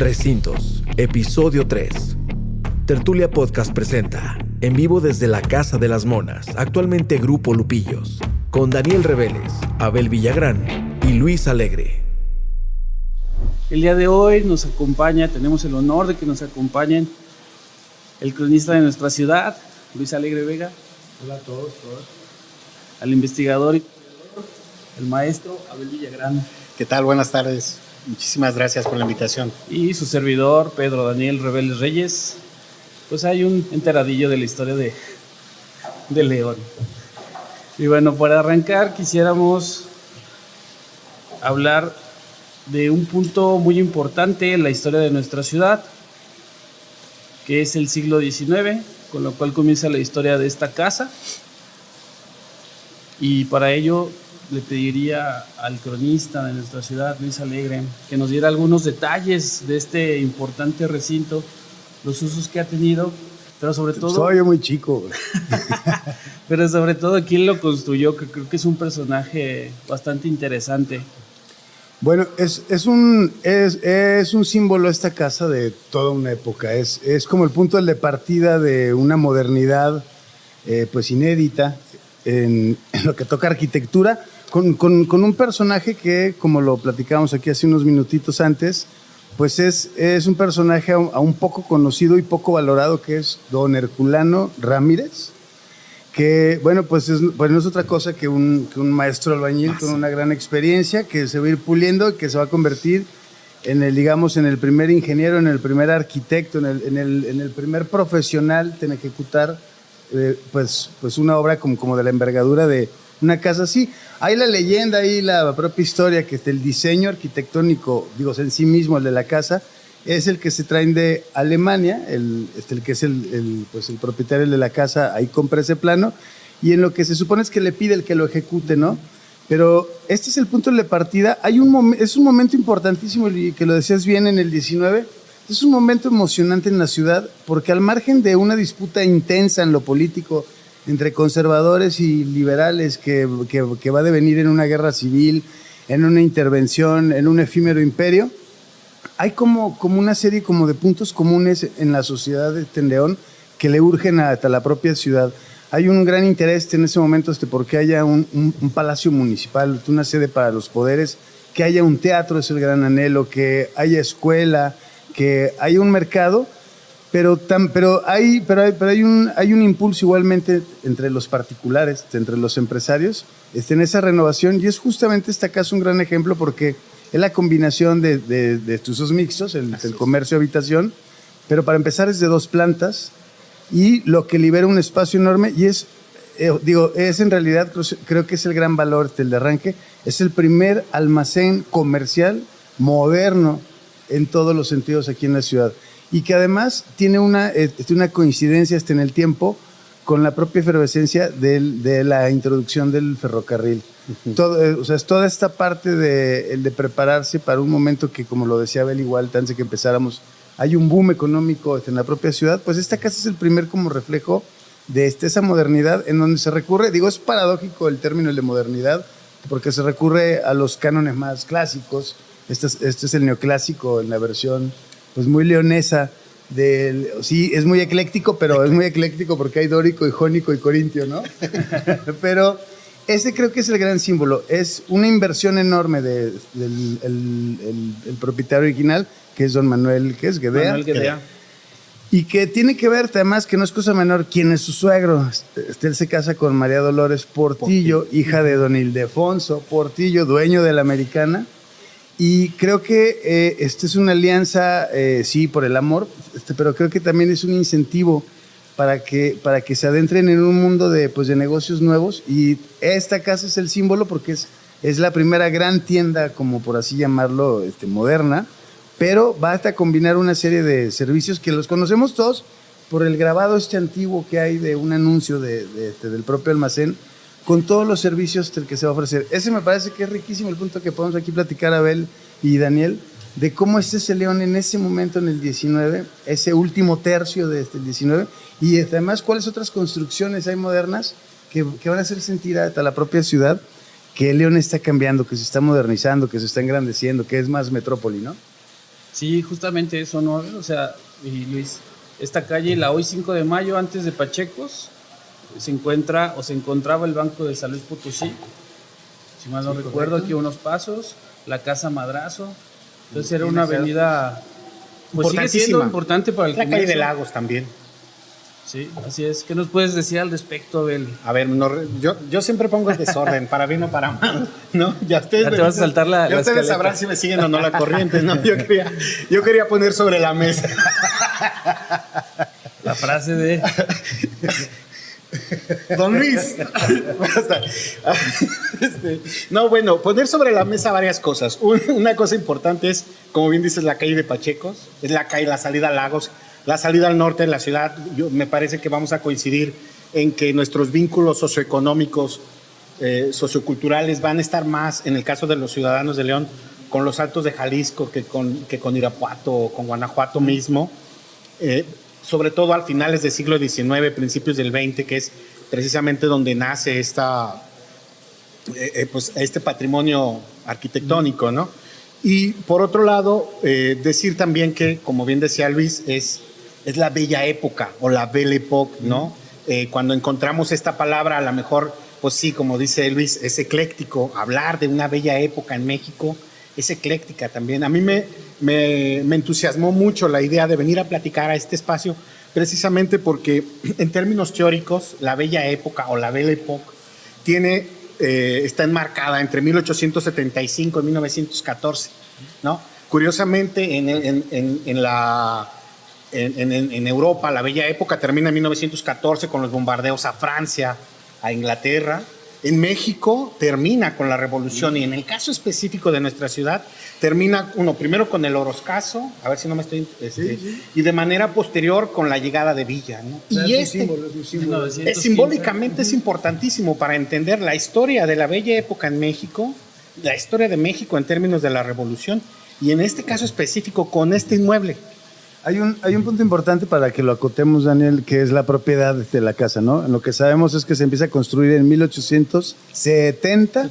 Recintos, episodio 3. Tertulia Podcast presenta, en vivo desde la Casa de las Monas, actualmente Grupo Lupillos, con Daniel Reveles, Abel Villagrán y Luis Alegre. El día de hoy nos acompaña, tenemos el honor de que nos acompañen el cronista de nuestra ciudad, Luis Alegre Vega. Hola a todos. Al investigador, el maestro Abel Villagrán. ¿Qué tal? Buenas tardes. Muchísimas gracias por la invitación. Y su servidor, Pedro Daniel Reveles Reyes. Pues hay un enteradillo de la historia de León. Y bueno, para arrancar quisiéramos hablar de un punto muy importante en la historia de nuestra ciudad, que es el siglo XIX, con lo cual comienza la historia de esta casa. Y para ello le pediría al cronista de nuestra ciudad, Luis Alegre, que nos diera algunos detalles de este importante recinto, los usos que ha tenido, pero sobre todo... Soy yo muy chico. Pero sobre todo quién lo construyó, que creo que es un personaje bastante interesante. Bueno, es un símbolo esta casa de toda una época. Es como el punto de partida de una modernidad pues inédita en lo que toca arquitectura, con un personaje que, como lo platicábamos aquí hace unos minutitos antes, pues es un personaje aún poco conocido y poco valorado, que es don Herculano Ramírez, que, bueno, pues no es otra cosa que un maestro albañil con una gran experiencia, que se va a ir puliendo y que se va a convertir en el primer ingeniero, en el primer arquitecto, en el primer profesional en ejecutar pues una obra como de la envergadura de una casa así. Hay la leyenda, hay la propia historia, que el diseño arquitectónico, en sí mismo, el de la casa, es el que se traen de Alemania, el que es el propietario de la casa, ahí compra ese plano, y en lo que se supone es que le pide el que lo ejecute, ¿no? Pero este es el punto de partida. Es un momento importantísimo, y que lo decías bien, en el 19, es un momento emocionante en la ciudad, porque al margen de una disputa intensa en lo político entre conservadores y liberales que va a devenir en una guerra civil, en una intervención, en un efímero imperio, hay como una serie como de puntos comunes en la sociedad de León que le urgen hasta la propia ciudad. Hay un gran interés en ese momento porque haya un palacio municipal, una sede para los poderes, que haya un teatro, es el gran anhelo, que haya escuela, que haya un mercado, pero hay un impulso igualmente entre los particulares, entre los empresarios, en esa renovación, y es justamente esta casa un gran ejemplo, porque es la combinación de usos mixtos, el comercio-habitación, pero para empezar es de 2 plantas, y lo que libera un espacio enorme, y es en realidad, creo que es el gran valor del arranque, es el primer almacén comercial moderno en todos los sentidos aquí en la ciudad, y que además tiene una coincidencia en el tiempo con la propia efervescencia de la introducción del ferrocarril. Es toda esta parte de prepararse para un momento que, como lo decía Abel, igual antes de que empezáramos, hay un boom económico en la propia ciudad. Pues esta casa es el primer como reflejo de esa modernidad, en donde se recurre, es paradójico el término de modernidad, porque se recurre a los cánones más clásicos. Este es el neoclásico en la versión pues muy leonesa. Sí, es muy ecléctico, pero es muy ecléctico porque hay dórico y jónico y corintio, ¿no? Pero ese creo que es el gran símbolo. Es una inversión enorme del propietario original, que es don Manuel, Guedea. Y que tiene que ver, además, que no es cosa menor, quién es su suegro. Él se casa con María Dolores Portillo, hija de don Ildefonso Portillo, dueño de la Americana. Y creo que esta es una alianza, sí, por el amor, pero creo que también es un incentivo para que se adentren en un mundo de negocios nuevos. Y esta casa es el símbolo, porque es la primera gran tienda, como por así llamarlo, moderna, pero va hasta combinar una serie de servicios que los conocemos todos por el grabado antiguo que hay de un anuncio del propio almacén, con todos los servicios que se va a ofrecer. Ese me parece que es riquísimo el punto que podemos aquí platicar, Abel y Daniel, de cómo ese León en ese momento, en el 19, ese último tercio del 19, y además cuáles otras construcciones hay modernas que van a hacer sentir hasta la propia ciudad que León está cambiando, que se está modernizando, que se está engrandeciendo, que es más metrópoli, ¿no? Sí, justamente eso, ¿no? O sea, y Luis, esta calle, la hoy 5 de mayo, antes de Pachecos, se encontraba el Banco de San Luis Potosí, si mal no recuerdo, correcto. aquí a unos pasos, la Casa Madrazo. Entonces era una avenida, pues sigue siendo importante para el La calle de comercio. Lagos también. Sí, así es. ¿Qué nos puedes decir al respecto, Abel? A ver, yo siempre pongo el desorden, para bien o para mal, ¿no? Ya ustedes, Ya te vas a saltar la ustedes escaleta. sabrán si me siguen o no la corriente, ¿no? Yo quería poner sobre la mesa. La frase de... Don Luis. Basta. No, bueno, poner sobre la mesa varias cosas. Una cosa importante es, como bien dices, la calle de Pachecos, es la calle, la salida a Lagos, la salida al norte de la ciudad. Me parece que vamos a coincidir en que nuestros vínculos socioeconómicos, socioculturales van a estar más, en el caso de los ciudadanos de León, con los Altos de Jalisco que con Irapuato o con Guanajuato mismo. Sobre todo al finales del siglo XIX, principios del XX, que es precisamente donde nace pues, este patrimonio arquitectónico, ¿no? Y por otro lado, decir también que, como bien decía Luis, es la bella época o la Belle Époque, ¿no? Cuando encontramos esta palabra, a lo mejor, pues sí, como dice Luis, es ecléctico. Hablar de una bella época en México es ecléctica también. A mí me entusiasmó mucho la idea de venir a platicar a este espacio, precisamente porque en términos teóricos, la bella época o la Belle Époque está enmarcada entre 1875 y 1914, ¿no? Curiosamente, en Europa, la bella época termina en 1914 con los bombardeos a Francia, a Inglaterra. En México termina con la revolución y en el caso específico de nuestra ciudad termina primero con el Oroscaso, a ver si no me estoy... y de manera posterior con la llegada de Villa, ¿no? Y es un símbolo. Simbólicamente es importantísimo para entender la historia de la bella época en México, la historia de México en términos de la revolución y en este caso específico con este inmueble. Hay un punto importante para que lo acotemos, Daniel, que es la propiedad de la casa, ¿no? Lo que sabemos es que se empieza a construir en 1870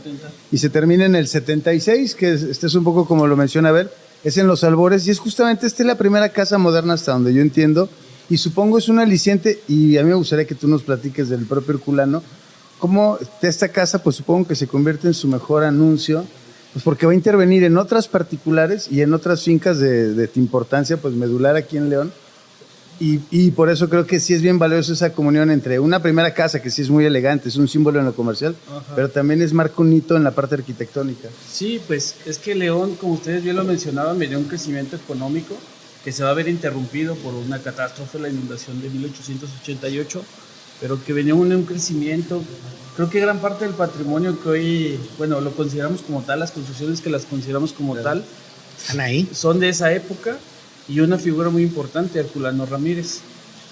y se termina en el 76, que este es un poco como lo menciona Abel, es en los albores y es justamente esta es la primera casa moderna hasta donde yo entiendo y supongo es un aliciente y a mí me gustaría que tú nos platiques del propio Herculano, cómo esta casa pues supongo que se convierte en su mejor anuncio. Pues porque va a intervenir en otras particulares y en otras fincas de importancia pues medular aquí en León y por eso creo que sí es bien valioso esa comunión entre una primera casa que sí es muy elegante, es un símbolo en lo comercial, pero también marca un hito en la parte arquitectónica. Sí, pues es que León, como ustedes bien lo mencionaban, venía un crecimiento económico que se va a ver interrumpido por una catástrofe, la inundación de 1888, pero que venía un crecimiento. Creo que gran parte del patrimonio que hoy, bueno, lo consideramos como tal, las construcciones que las consideramos como tal, ¿Están ahí? son de esa época y una figura muy importante, Herculano Ramírez,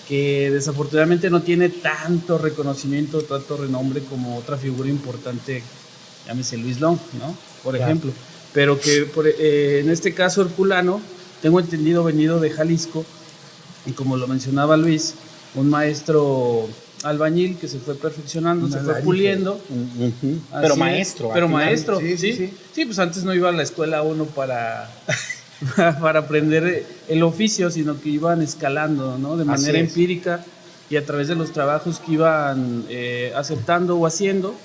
que desafortunadamente no tiene tanto reconocimiento, tanto renombre como otra figura importante, llámese Luis Long, ¿no? Por ejemplo. Pero que en este caso Herculano, tengo entendido, venido de Jalisco, y como lo mencionaba Luis, un maestro albañil que se fue perfeccionando, se fue puliendo. Pero maestro. Pero maestro, sí, ¿sí? sí, sí. Sí, pues antes no iba a la escuela uno para aprender el oficio, sino que iban escalando, ¿no? De manera empírica y a través de los trabajos que iban aceptando o haciendo.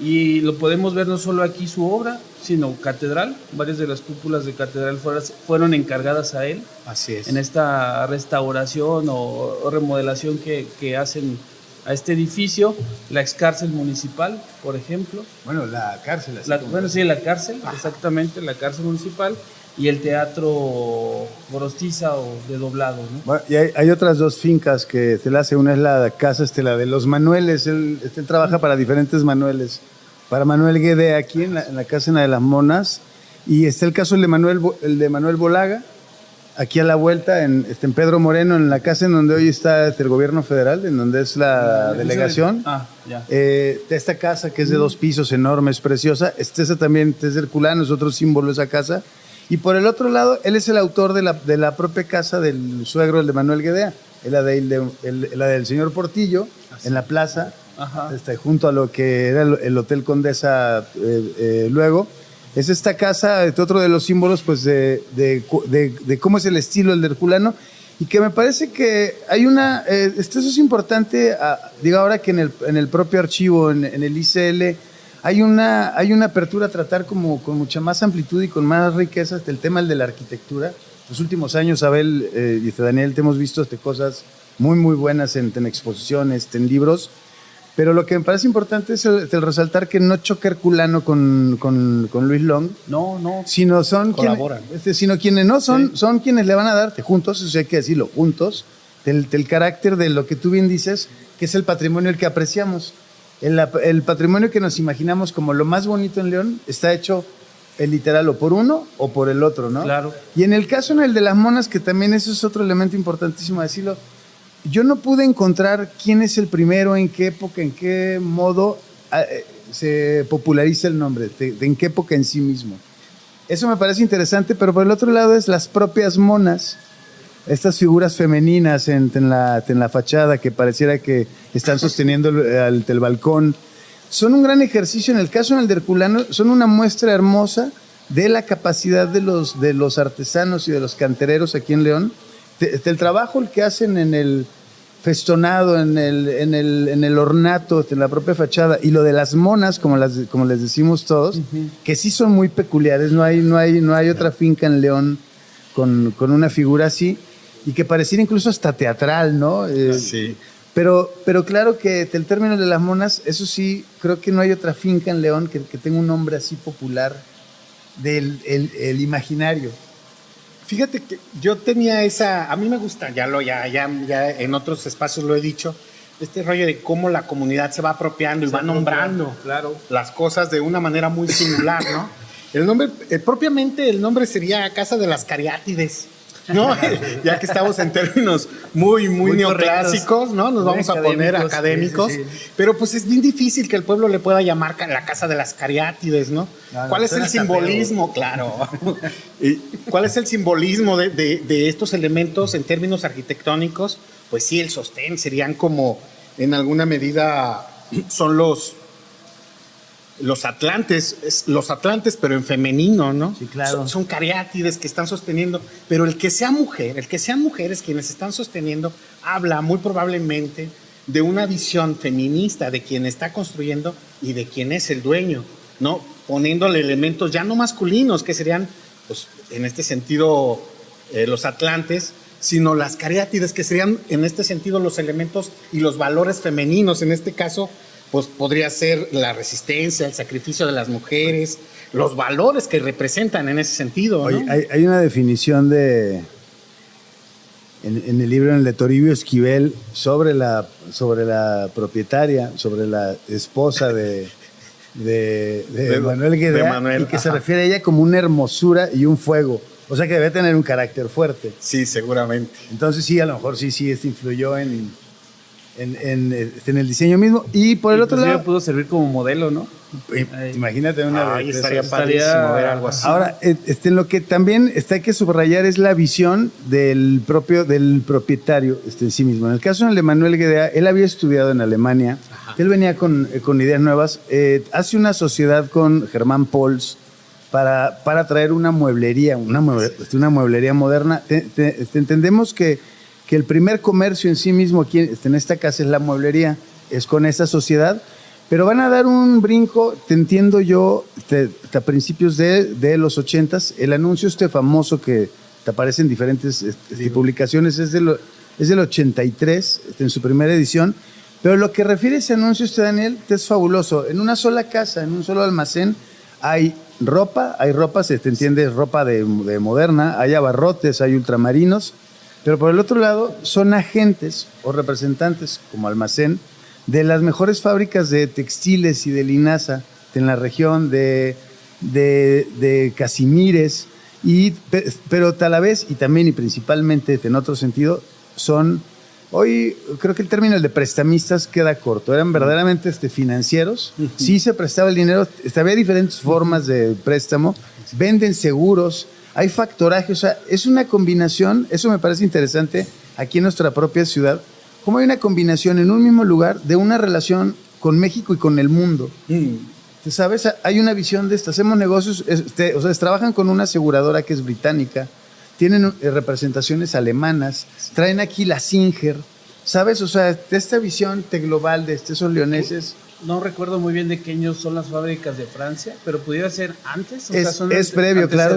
Y lo podemos ver no solo aquí su obra, sino catedral. Varias de las cúpulas de catedral fueron encargadas a él. Así es. En esta restauración o remodelación que hacen a este edificio, la excárcel municipal, por ejemplo. Bueno, la cárcel. La cárcel, exactamente, la cárcel municipal y el teatro Gorostiza o de doblado, ¿no? Bueno, y hay otras dos fincas que se le hace. Una es la casa la de los Manueles. Él trabaja para diferentes Manueles. Para Manuel Guede aquí en la casa de las Monas. Y está el caso el de Manuel Bolaga, aquí a la vuelta, en Pedro Moreno, en la casa en donde hoy está el gobierno federal, en donde es la delegación. De esta casa que es de 2 pisos, enorme, es preciosa. Esa también es de Herculano, es otro símbolo de esa casa. Y por el otro lado, él es el autor de la propia casa del suegro, el de Manuel Guedea, la del señor Portillo, en la plaza, junto a lo que era el Hotel Condesa luego. Es esta casa, otro de los símbolos, pues, de cómo es el estilo del herculano, y que me parece que hay una, eso es importante, digo ahora que en el propio archivo, en el ICL, hay una apertura a tratar como con mucha más amplitud y con más riqueza el tema de la arquitectura. Los últimos años, Abel y Daniel, te hemos visto cosas muy, muy buenas en exposiciones, en libros, pero lo que me parece importante es el resaltar que no choca Herculano con Luis Long. No. Sino son colaboran. quienes no son, son quienes le van a dar juntos, eso hay que decirlo, juntos, del carácter de lo que tú bien dices, que es el patrimonio el que apreciamos. El patrimonio que nos imaginamos como lo más bonito en León está hecho literal o por uno o por el otro, ¿no? Claro. Y en el caso en el de las monas, que también eso es otro elemento importantísimo decirlo, yo no pude encontrar quién es el primero, en qué época, en qué modo se populariza el nombre, en qué época en sí mismo. Eso me parece interesante, pero por el otro lado es las propias monas, estas figuras femeninas en la fachada que pareciera que están sosteniendo el balcón. Son un gran ejercicio. En el caso del Herculano, son una muestra hermosa de la capacidad de los artesanos y de los cantereros aquí en León. El trabajo que hacen en el festonado, en el ornato, en la propia fachada, y lo de las monas, como les decimos todos, que sí son muy peculiares. No hay otra finca en León con una figura así, y que pareciera incluso hasta teatral, ¿no? Sí. Pero claro que el término de las monas, eso sí, creo que no hay otra finca en León que tenga un nombre así popular del el imaginario. Fíjate que yo tenía a mí me gusta, ya en otros espacios lo he dicho, este rollo de cómo la comunidad se va apropiando y va nombrando las cosas de una manera muy singular, ¿no? El nombre, propiamente el nombre sería Casa de las Cariátides, ¿no? Ya que estamos en términos muy neoclásicos, ¿no? Nos vamos a poner académicos. Sí. Pero pues es bien difícil que el pueblo le pueda llamar la Casa de las Cariátides, ¿no? ¿Cuál es el simbolismo? Claro. ¿Cuál es el simbolismo de estos elementos en términos arquitectónicos? Pues sí, el sostén serían como, en alguna medida, son los atlantes, pero en femenino, ¿no? Sí, claro. Son cariátides que están sosteniendo, pero el que sean mujeres quienes están sosteniendo, habla muy probablemente de una visión feminista de quien está construyendo y de quien es el dueño, ¿no? Poniéndole elementos ya no masculinos, que serían, pues, en este sentido, los atlantes, sino las cariátides, que serían, en este sentido, los elementos y los valores femeninos, en este caso, pues podría ser la resistencia, el sacrificio de las mujeres, los valores que representan en ese sentido, ¿no? Oye, hay una definición en el libro, en el de Toribio Esquivel, sobre la propietaria, sobre la esposa de Manuel Guedea, y que se refiere a ella como una hermosura y un fuego. O sea que debe tener un carácter fuerte. Sí, seguramente. Entonces sí, a lo mejor sí, influyó en el diseño mismo. Y por el otro lado, pudo servir como modelo, ¿no? Imagínate una estaría padrísimo ver algo así. Ahora, lo que también hay que subrayar es la visión del propietario en sí mismo. En el caso de Manuel Guedea, él había estudiado en Alemania. Ajá. Él venía con ideas nuevas. Hace una sociedad con Germán Pols para traer una mueblería moderna. Entendemos que el primer comercio en sí mismo aquí en esta casa es la mueblería, es con esta sociedad, pero van a dar un brinco, te entiendo yo, a principios de los 80s, el anuncio famoso que te aparece en diferentes publicaciones es del 83, en su primera edición, pero lo que refiere ese anuncio, Daniel, es fabuloso. En una sola casa, en un solo almacén, hay ropa, se te entiende, ropa de moderna, hay abarrotes, hay ultramarinos. Pero por el otro lado, son agentes o representantes como almacén de las mejores fábricas de textiles y de linaza en la región de Casimires, pero a la vez y también y principalmente en otro sentido, hoy creo que el término de prestamistas queda corto, eran verdaderamente financieros, sí se prestaba el dinero, había diferentes formas de préstamo, venden seguros, hay factoraje, o sea, es una combinación, eso me parece interesante aquí en nuestra propia ciudad, cómo hay una combinación en un mismo lugar de una relación con México y con el mundo. ¿Sabes? Hay una visión de esto. Hacemos negocios, o sea, trabajan con una aseguradora que es británica, tienen representaciones alemanas, traen aquí la Singer, ¿sabes? O sea, de esta visión global de esos leoneses. No recuerdo muy bien de qué años son las fábricas de Francia, pero pudiera ser antes. Es previo, claro,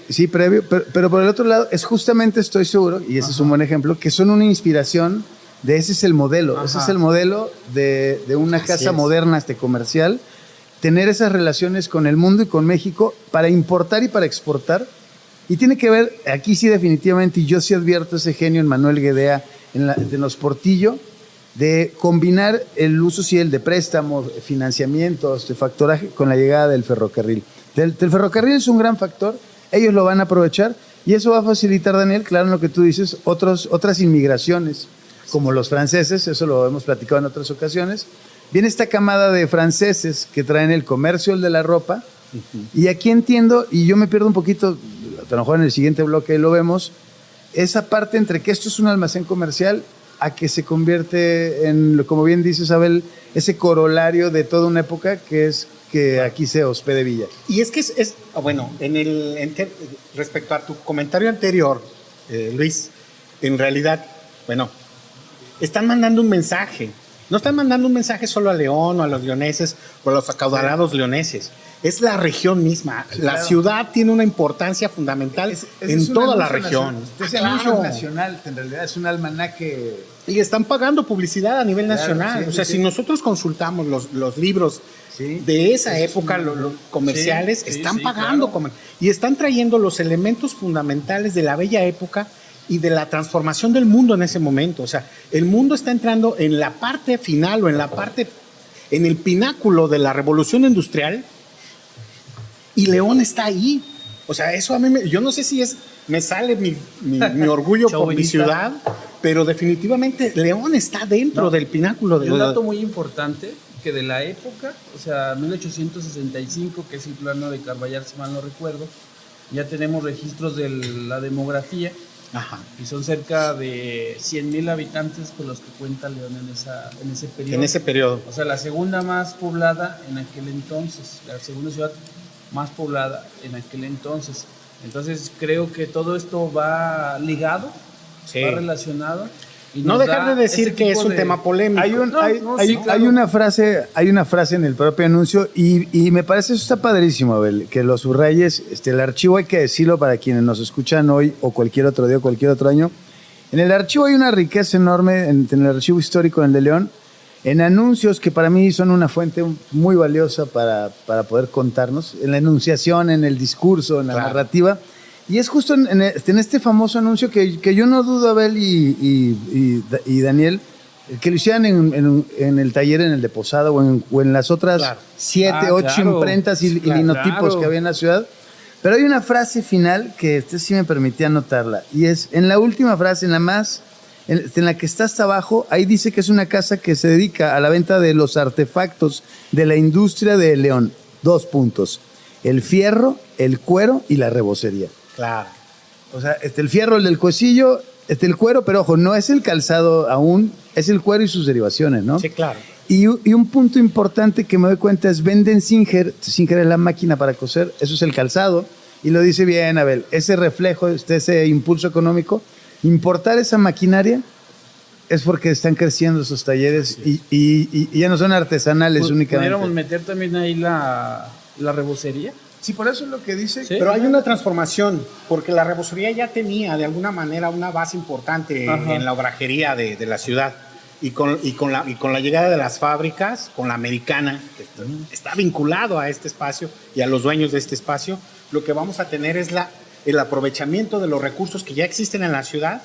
sí, previo. Pero por el otro lado, es justamente, estoy seguro, y ese es un buen ejemplo, que son una inspiración de ese es el modelo. Ajá. Ese es el modelo de una casa moderna comercial, tener esas relaciones con el mundo y con México para importar y para exportar. Y tiene que ver, aquí sí definitivamente, y yo sí advierto ese genio en Manuel Guedea, en los Portillo, de combinar el uso de préstamos, financiamientos, de factoraje con la llegada del ferrocarril. El ferrocarril es un gran factor, ellos lo van a aprovechar y eso va a facilitar, Daniel, claro en lo que tú dices, otras inmigraciones, como los franceses, eso lo hemos platicado en otras ocasiones. Viene esta camada de franceses que traen el comercio, el de la ropa, y aquí entiendo, y yo me pierdo un poquito, a lo mejor en el siguiente bloque lo vemos, esa parte entre que esto es un almacén comercial a que se convierte en, como bien dice Isabel, ese corolario de toda una época que es que aquí se hospede Villa. Y es que bueno, respecto a tu comentario anterior, Luis, en realidad, bueno, están mandando un mensaje. No están mandando un mensaje solo a León o a los leoneses o a los acaudalados leoneses. Es la región misma. Sí, la ciudad tiene una importancia fundamental en toda la región. Es un anuncio nacional, en realidad es un almanaque. Y están pagando publicidad a nivel nacional. Sí, o sea, si nosotros consultamos los libros de esa época, los comerciales, están pagando. Claro. Y están trayendo los elementos fundamentales de la bella época y de la transformación del mundo en ese momento. O sea, el mundo está entrando en la parte final o en el pináculo de la revolución industrial. Y León está ahí. O sea, eso a mí, yo no sé si me sale mi orgullo por mi ciudad, pero definitivamente León está dentro del pináculo. Un dato muy importante, que de la época, o sea, 1865, que es el plano de Carballar, si mal no recuerdo, ya tenemos registros de la demografía. Ajá. Y son cerca de 100,000 habitantes con los que cuenta León en ese periodo. En ese periodo. O sea, la segunda más poblada en aquel entonces, la segunda ciudad más poblada en aquel entonces. Entonces creo que todo esto va ligado, va relacionado. Y no dejar de decir que es un tema polémico. Hay una frase en el propio anuncio y me parece eso está padrísimo, Abel, que lo subrayes. El archivo, hay que decirlo para quienes nos escuchan hoy o cualquier otro día o cualquier otro año. En el archivo hay una riqueza enorme, en el archivo histórico, en el de León, en anuncios que para mí son una fuente muy valiosa para poder contarnos, en la enunciación, en el discurso, en la narrativa. Y es justo en este famoso anuncio que yo no dudo, Abel y Daniel, que lo hicieran en el taller, en el de Posada o en las otras 7, 8 imprentas y linotipos que había en la ciudad. Pero hay una frase final que sí me permitía anotarla. Y es en la última frase, en la que está hasta abajo, ahí dice que es una casa que se dedica a la venta de los artefactos de la industria de León. 2 puntos. El fierro, el cuero y la rebocería. Claro. O sea, el fierro, el del cuecillo, el cuero, pero ojo, no es el calzado aún, es el cuero y sus derivaciones, ¿no? Sí, claro. Y un punto importante que me doy cuenta es venden Singer es la máquina para coser, eso es el calzado, y lo dice bien, Abel, ese reflejo, ese impulso económico, importar esa maquinaria es porque están creciendo esos talleres y ya no son artesanales únicamente. ¿Pudiéramos meter también ahí la rebocería? Sí, por eso es lo que dice. Sí, pero hay una transformación, porque la rebocería ya tenía de alguna manera una base importante en la obrajería de la ciudad. Y con la llegada de las fábricas, con la americana, que está vinculado a este espacio y a los dueños de este espacio, lo que vamos a tener es el aprovechamiento de los recursos que ya existen en la ciudad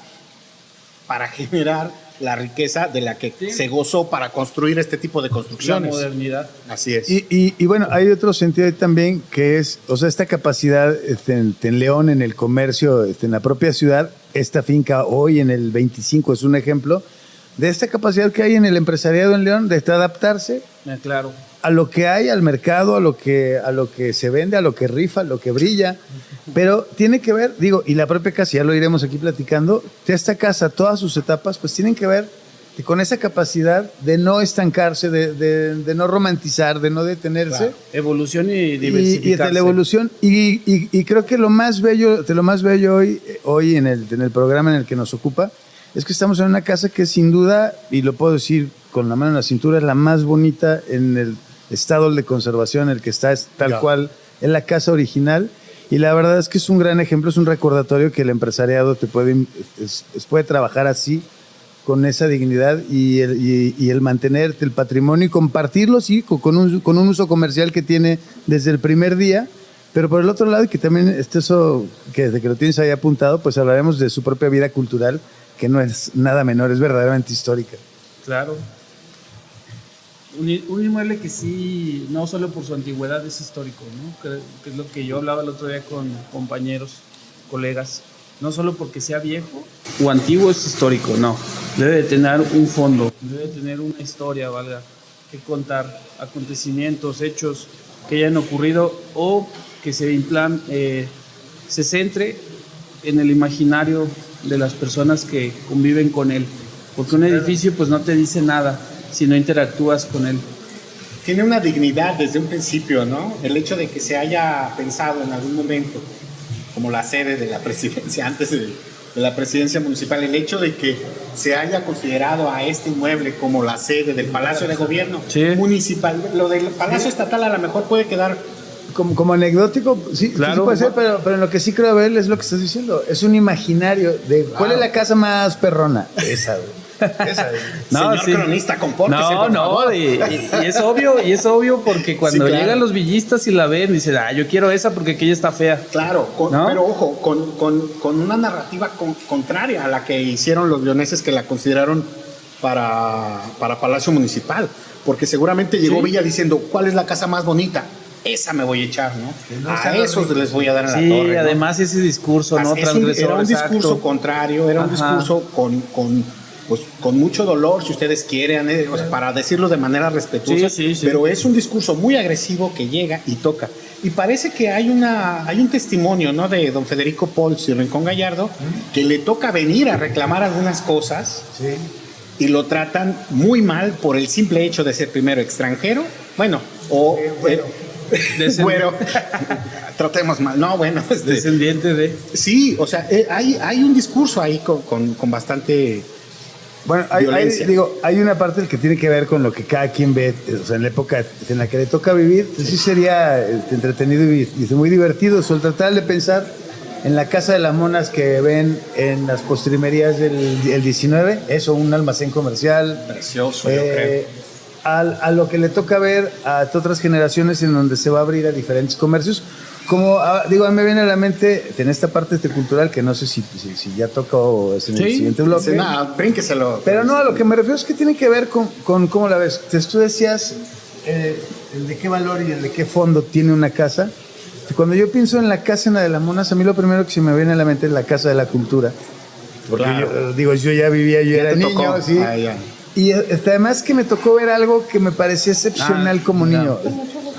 para generar la riqueza de la que se gozó para construir este tipo de construcciones. La modernidad. Así es. Y bueno, hay otro sentido ahí también que es, o sea, esta capacidad en León, en el comercio, en la propia ciudad, esta finca hoy en el 25 es un ejemplo de esta capacidad que hay en el empresariado en León de adaptarse claro. a lo que hay, al mercado, a lo que se vende, a lo que rifa, a lo que brilla. Pero tiene que ver, y la propia casa, ya lo iremos aquí platicando, de esta casa, todas sus etapas, pues tienen que ver con esa capacidad de no estancarse, de no romantizar, de no detenerse. Claro. Evolución y diversificarse. Y de la evolución. Y creo que lo más bello hoy en el programa en el que nos ocupa, es que estamos en una casa que sin duda, y lo puedo decir con la mano en la cintura, es la más bonita en el estado de conservación en el que está, es tal cual, es la casa original. Y la verdad es que es un gran ejemplo, es un recordatorio que el empresariado puede trabajar así, con esa dignidad y el mantener el patrimonio y compartirlo, sí, con un uso comercial que tiene desde el primer día. Pero por el otro lado, y que también eso, que desde que lo tienes ahí apuntado, pues hablaremos de su propia vida cultural, que no es nada menor, es verdaderamente histórica. Claro. Un inmueble que sí, no solo por su antigüedad es histórico, ¿no? Que es lo que yo hablaba el otro día con compañeros, colegas. No solo porque sea viejo o antiguo es histórico, no. Debe de tener un fondo, debe de tener una historia, valga, que contar, acontecimientos, hechos que hayan ocurrido o que se centre en el imaginario de las personas que conviven con él. Porque un edificio pues no te dice nada si no interactúas con él. Tiene una dignidad desde un principio, ¿no? El hecho de que se haya pensado en algún momento como la sede de la presidencia, antes de la presidencia municipal, el hecho de que se haya considerado a este inmueble como la sede del Palacio de Gobierno municipal. Lo del Palacio Estatal a lo mejor puede quedar como anecdótico, sí, claro, sí puede ser, pero en lo que sí creo ver es lo que estás diciendo. Es un imaginario de ¿cuál es la casa más perrona? Esa, güey. No, señor cronista, compórtese, por favor. Y es obvio porque cuando llegan los villistas y la ven, dicen, yo quiero esa porque aquella está fea. Claro, pero ojo, con una narrativa contraria a la que hicieron los leoneses, que la consideraron para Palacio Municipal, porque seguramente llegó Villa diciendo, ¿cuál es la casa más bonita? Esa me voy a echar, ¿no? A esos les voy a dar en la torre. Sí, además ese discurso, ¿no? Era un discurso contrario, era un discurso con mucho dolor, si ustedes quieren, o sea, para decirlo de manera respetuosa, pero es un discurso muy agresivo que llega y toca. Y parece que hay un testimonio, ¿no?, de don Federico Pols y Rincón Gallardo, que le toca venir a reclamar algunas cosas y lo tratan muy mal por el simple hecho de ser primero extranjero, güero, tratemos mal, descendiente de... Sí, o sea, hay un discurso ahí con bastante... Bueno, hay una parte que tiene que ver con lo que cada quien ve, o sea, en la época en la que le toca vivir, pues sí sería entretenido y muy divertido, o sea, tratar de pensar en la Casa de las Monas que ven en las postrimerías del 19, eso, un almacén comercial. Precioso, yo creo. A lo que le toca ver a otras generaciones en donde se va a abrir a diferentes comercios. Como me viene a la mente en esta parte cultural, que no sé si ya toca o es en el siguiente bloque. Brínqueselo. Pero no, a lo que me refiero es que tiene que ver con cómo la ves. Tú decías el de qué valor y el de qué fondo tiene una casa. Cuando yo pienso en la Casa de las Monas, a mí lo primero que se me viene a la mente es la Casa de la Cultura. Porque yo ya vivía, yo era niño. ¿Sí? Y además que me tocó ver algo que me parecía excepcional como niño.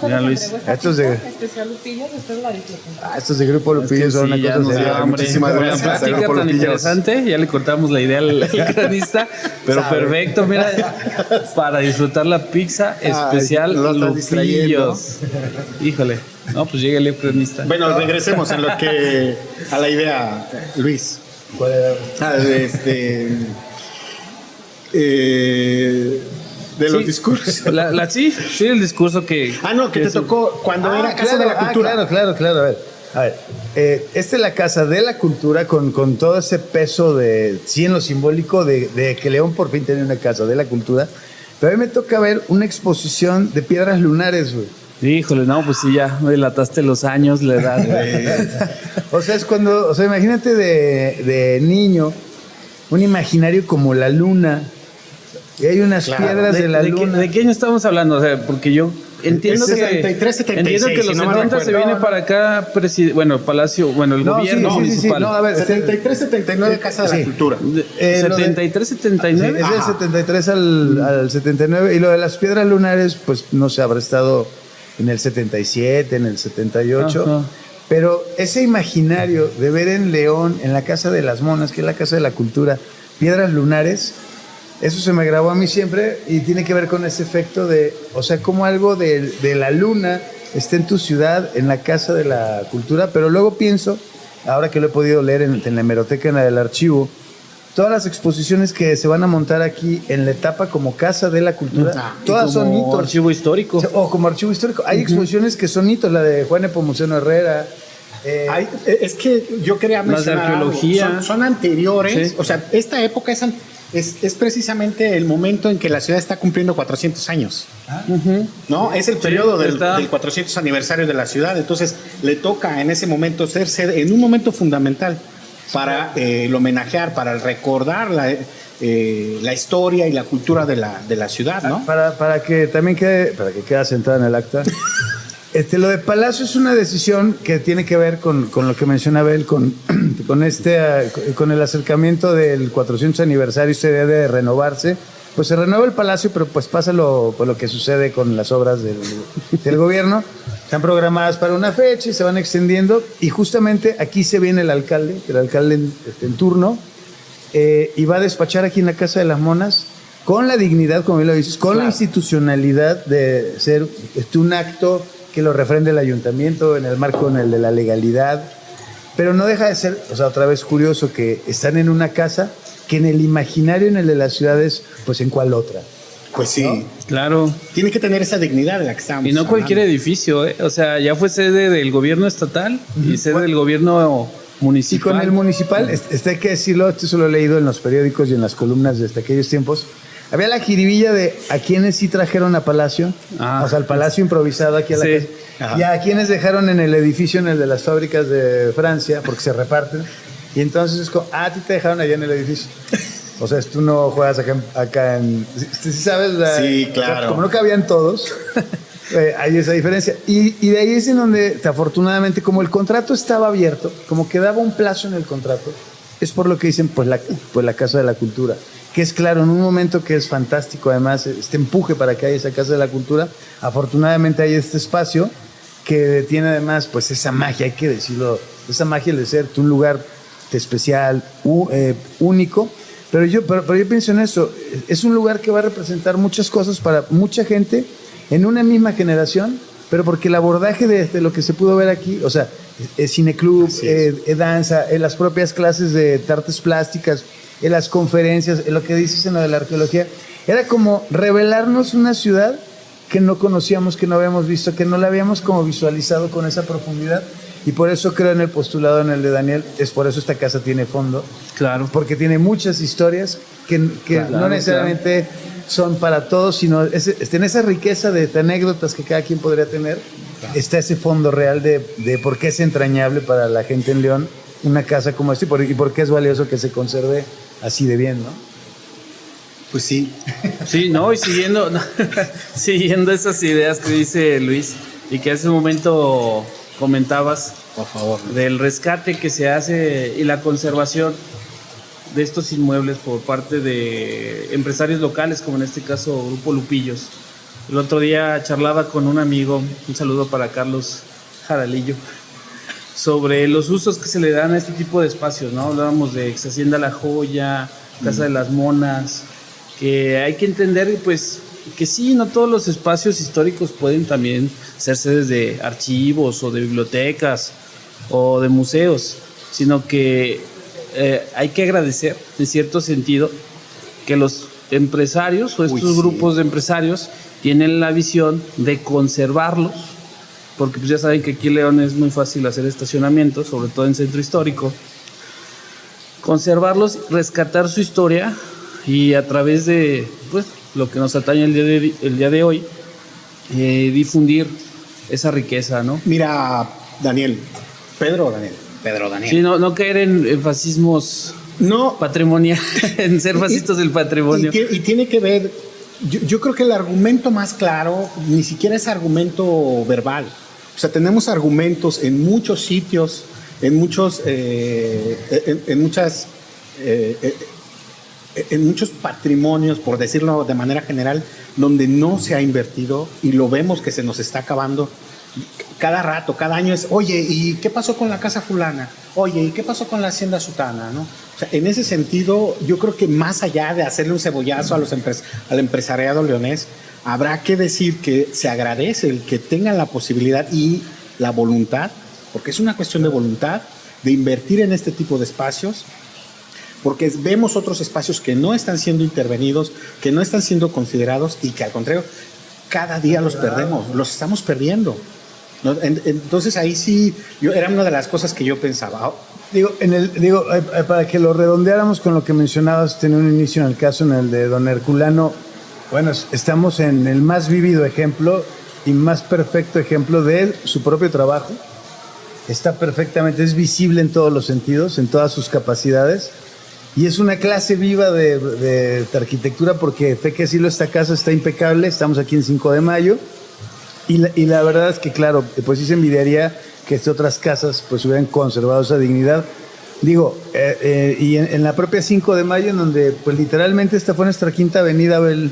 Mira, Luis. Estos de Especial Lupillos, después la disfrutan. Estos de Grupo Lupillos son una cosa seria. Muchísimas gracias. Una plática tan interesante, ya le cortamos la idea al cronista, pero perfecto, mira, para disfrutar la pizza especial Lupillos. Híjole, no, pues llega el cronista. Bueno, regresemos a la idea, Luis. ¿Cuál era? De los discursos. Sí, el discurso que... que te tocó cuando era Casa de la Cultura. Claro. A ver, esta es la Casa de la Cultura con todo ese peso en lo simbólico de que León por fin tenía una Casa de la Cultura. Pero a mí me toca ver una exposición de piedras lunares, güey. Híjole, no, pues sí, ya me delataste los años, la edad, güey. Imagínate de niño, un imaginario como la luna. Y hay unas piedras de la luna. ¿De qué año estamos hablando? O sea, porque yo entiendo que... 73, 76, entiendo que los 70 se viene para acá, el Palacio, el gobierno municipal. No, a ver, 73, 79, Casa de la Cultura. 73, 79. Es del 73 al 79. Y lo de las piedras lunares, pues no sé, habrá estado en el 77, en el 78. Ajá. Pero ese imaginario de ver en León, en la Casa de las Monas, que es la Casa de la Cultura, piedras lunares... Eso se me grabó a mí siempre y tiene que ver con ese efecto de, o sea, como algo de la luna está en tu ciudad, en la Casa de la Cultura, pero luego pienso, ahora que lo he podido leer en la hemeroteca, en la del archivo, todas las exposiciones que se van a montar aquí en la etapa como Casa de la Cultura, todas son hitos. Como archivo histórico. O como archivo histórico. Hay exposiciones que son hitos, la de Juan Nepomuceno Herrera. Es que yo quería mencionar Las de arqueología. algo. Son anteriores, Sí. o sea, esta época es precisamente el momento en que la ciudad está cumpliendo 400 años. ¿No? Es el periodo del 400 aniversario de la ciudad, entonces le toca en ese momento ser sede, en un momento fundamental para el homenajear, para recordar la historia y la cultura de la ciudad, ¿no? Para que también quede sentada en el acta. Lo de Palacio es una decisión que tiene que ver con lo que menciona Abel, con el acercamiento del 400 aniversario, se debe de renovarse. Pues se renueva el Palacio, pero pues pasa lo que sucede con las obras del gobierno. Están programadas para una fecha y se van extendiendo. Y justamente aquí se viene el alcalde en turno, y va a despachar aquí en la Casa de las Monas con la dignidad, como bien lo dices, con la institucionalidad de ser un acto que lo refrende el ayuntamiento en el marco en el de la legalidad, pero no deja de ser, o sea, otra vez curioso que están en una casa que en el imaginario, en el de las ciudades, pues en cuál otra. Pues sí, ¿no? Claro. Tiene que tener esa dignidad de la que estamos Y no cualquier hablando. edificio, ¿eh? O sea, ya fue sede del gobierno estatal y sede del gobierno Y municipal. con el municipal, hay que decirlo, esto se lo he leído en los periódicos y en las columnas desde aquellos tiempos. Había la jiribilla de a quienes sí trajeron a Palacio, o sea, al Palacio improvisado aquí a la Sí. casa, y a quienes dejaron en el edificio, en el de las fábricas de Francia, porque se reparten. Y entonces es como, a ti te dejaron allá en el edificio. O sea, tú no juegas acá en... ¿Sí sabes? Sí, claro. O sea, como no cabían todos, hay esa diferencia. Y de ahí es en donde, afortunadamente, como el contrato estaba abierto, como quedaba un plazo en el contrato, es por lo que dicen, pues la Casa de la Cultura. Que es claro, en un momento que es fantástico, además, este empuje para que haya esa Casa de la Cultura, afortunadamente hay este espacio que tiene además, pues esa magia, hay que decirlo, esa magia de ser un lugar especial, único. Pero yo pienso en eso, es un lugar que va a representar muchas cosas para mucha gente en una misma generación, pero porque el abordaje de lo que se pudo ver aquí, o sea, cineclub, danza, las propias clases de artes plásticas, en las conferencias, en lo que dices en lo de la arqueología, era como revelarnos una ciudad que no conocíamos, que no habíamos visto, que no la habíamos como visualizado con esa profundidad. Y por eso creo en el postulado, en el de Daniel, es por eso esta casa tiene fondo. Claro. Porque tiene muchas historias que no necesariamente son para todos, sino en esa riqueza de anécdotas que cada quien podría tener, está ese fondo real de por qué es entrañable para la gente en León una casa como esta y por qué es valioso que se conserve así de bien, ¿no? Pues sí. Sí, no, y siguiendo esas ideas que dice Luis y que hace un momento comentabas, Por favor. del rescate que se hace y la conservación de estos inmuebles por parte de empresarios locales, como en este caso Grupo Lupillos. El otro día charlaba con un amigo, un saludo para Carlos Jaralillo, sobre los usos que se le dan a este tipo de espacios, ¿no? Hablábamos de Ex Hacienda La Joya, Casa de las Monas, que hay que entender, pues, que sí, no todos los espacios históricos pueden también ser sedes de archivos o de bibliotecas o de museos, sino que hay que agradecer, en cierto sentido, que los empresarios o estos grupos de empresarios tienen la visión de conservarlos, porque pues ya saben que aquí en León es muy fácil hacer estacionamientos, sobre todo en centro histórico, conservarlos, rescatar su historia y a través de pues lo que nos atañe el día de hoy, difundir esa riqueza, ¿no? Mira, Pedro Daniel. Sí, no caer en fascismos No, patrimoniales, en ser fascistas del patrimonio. Y tiene que ver, yo creo que el argumento más claro ni siquiera es argumento verbal. O sea, tenemos argumentos en muchos sitios, en muchos patrimonios, por decirlo de manera general, donde no se ha invertido y lo vemos que se nos está acabando cada rato, cada año es, oye, ¿y qué pasó con la casa fulana? Oye, ¿y qué pasó con la hacienda sutana? ¿No? O sea, en ese sentido, yo creo que más allá de hacerle un cebollazo al empresariado leonés, habrá que decir que se agradece el que tengan la posibilidad y la voluntad, porque es una cuestión de voluntad, de invertir en este tipo de espacios, porque vemos otros espacios que no están siendo intervenidos, que no están siendo considerados y que al contrario, cada día los perdemos, los estamos perdiendo, ¿no? Entonces ahí sí, era una de las cosas que yo pensaba. Para que lo redondeáramos con lo que mencionabas, tenía un inicio en el caso, en el de don Herculano. Bueno, estamos en el más vívido ejemplo y más perfecto ejemplo de su propio trabajo. Está perfectamente, es visible en todos los sentidos, en todas sus capacidades. Y es una clase viva de arquitectura, porque fe que decirlo, esta casa está impecable. Estamos aquí en 5 de mayo. Y la verdad es que, claro, pues sí se envidiaría que otras casas pues hubieran conservado esa dignidad. Digo, y en la propia 5 de mayo, en donde pues literalmente esta fue nuestra quinta avenida, Abel.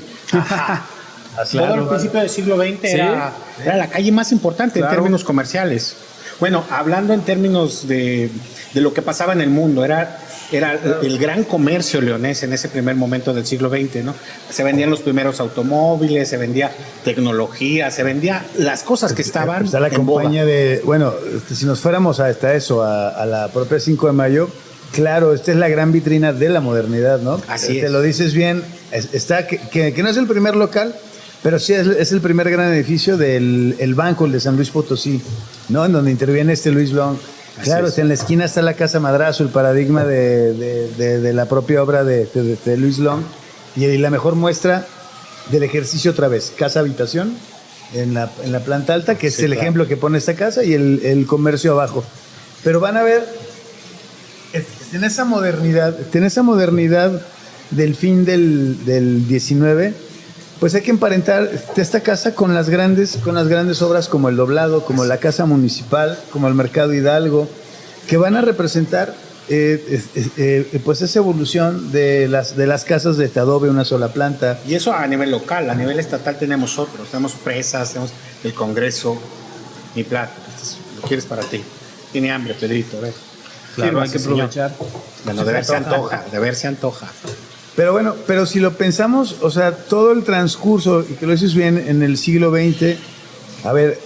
Todo el principio del siglo XX era la calle más importante en términos comerciales. Bueno, hablando en términos de lo que pasaba en el mundo, era el gran comercio leonés en ese primer momento del siglo XX, ¿no? Se vendían los primeros automóviles, se vendía tecnología, se vendía las cosas que estaban Está la en compañía boga. bueno, si nos fuéramos hasta eso, a la propia 5 de mayo, claro, esta es la gran vitrina de la modernidad, ¿no? Así es. Te lo dices bien, está que no es el primer local, pero sí es el primer gran edificio del banco, el de San Luis Potosí, ¿no? En donde interviene Luis Long. Claro, en la esquina está la Casa Madrazo, el paradigma de la propia obra de Luis Long, y la mejor muestra del ejercicio otra vez, casa-habitación en la planta alta, que es el ejemplo que pone esta casa, y el comercio abajo. Pero van a ver, en esa modernidad del fin del 19, pues hay que emparentar esta casa con las grandes obras como el Doblado, como la Casa Municipal, como el Mercado Hidalgo, que van a representar pues esa evolución de las casas de adobe, una sola planta. Y eso a nivel local, a nivel estatal tenemos otros, tenemos presas, tenemos el Congreso. Mi plato, lo quieres para ti. Tiene hambre, Pedrito, a ver. Claro, hay que aprovechar. Bueno, de ver se antoja. Pero bueno, si lo pensamos, o sea, todo el transcurso, y que lo dices bien, en el siglo XX, a ver,